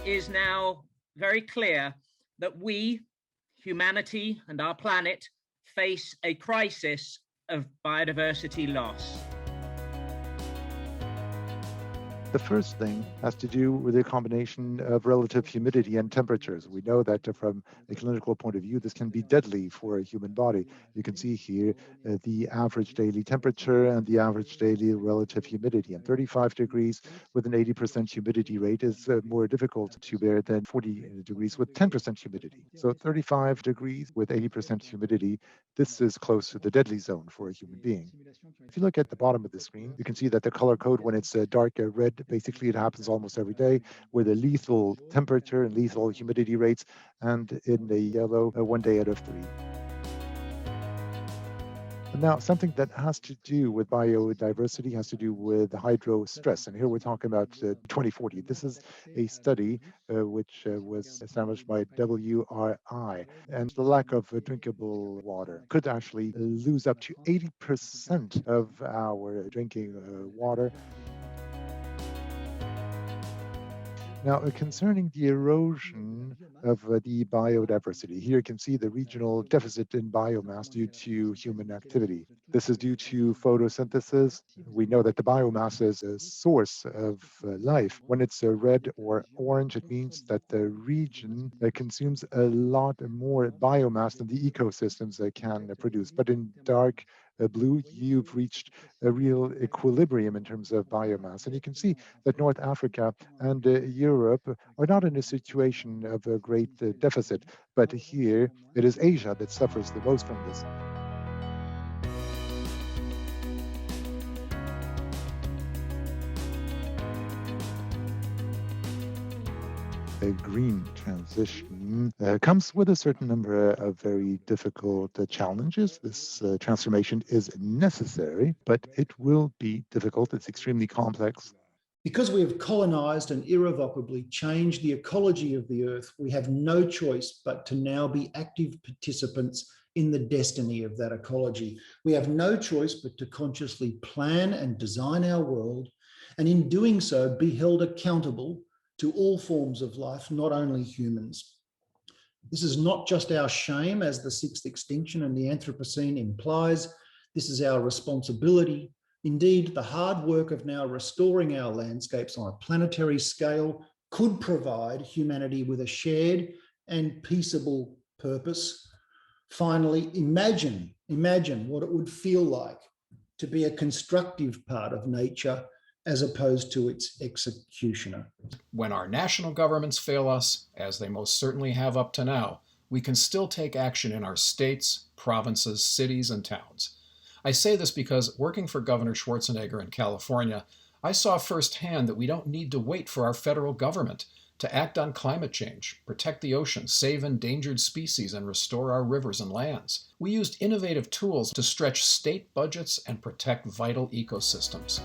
is now very clear that we, humanity and our planet, face a crisis of biodiversity loss. The first thing has to do with the combination of relative humidity and temperatures. We know that from a clinical point of view, this can be deadly for a human body. You can see here the average daily temperature and the average daily relative humidity. And 35 degrees with an 80% humidity rate is more difficult to bear than 40 degrees with 10% humidity. So 35 degrees with 80% humidity, this is close to the deadly zone for a human being. If you look at the bottom of the screen, you can see that the color code, when it's dark red, basically it happens almost every day, with a lethal temperature and lethal humidity rates, and in the yellow, 1 day out of 3. Now, something that has to do with biodiversity has to do with hydro stress. And here we're talking about 2040. This is a study which was established by WRI. And the lack of drinkable water could actually lose up to 80% of our drinking water. Now, concerning the erosion of the biodiversity, here you can see the regional deficit in biomass due to human activity. This is due to photosynthesis. We know that the biomass is a source of life. When it's red or orange, it means that the region consumes a lot more biomass than the ecosystems can produce. But in dark blue, you've reached a real equilibrium in terms of biomass. And you can see that North Africa and Europe are not in a situation of a great deficit, but here it is Asia that suffers the most from this. A green transition comes with a certain number of very difficult challenges. This transformation is necessary, but it will be difficult. It's extremely complex. Because we have colonized and irrevocably changed the ecology of the Earth, we have no choice but to now be active participants in the destiny of that ecology. We have no choice but to consciously plan and design our world, and in doing so, be held accountable to all forms of life, not only humans. This is not just our shame, as the sixth extinction and the Anthropocene implies. This is our responsibility. Indeed, the hard work of now restoring our landscapes on a planetary scale could provide humanity with a shared and peaceable purpose. Finally, imagine what it would feel like to be a constructive part of nature as opposed to its executioner. When our national governments fail us, as they most certainly have up to now, we can still take action in our states, provinces, cities, and towns. I say this because working for Governor Schwarzenegger in California, I saw firsthand that we don't need to wait for our federal government to act on climate change, protect the ocean, save endangered species, and restore our rivers and lands. We used innovative tools to stretch state budgets and protect vital ecosystems.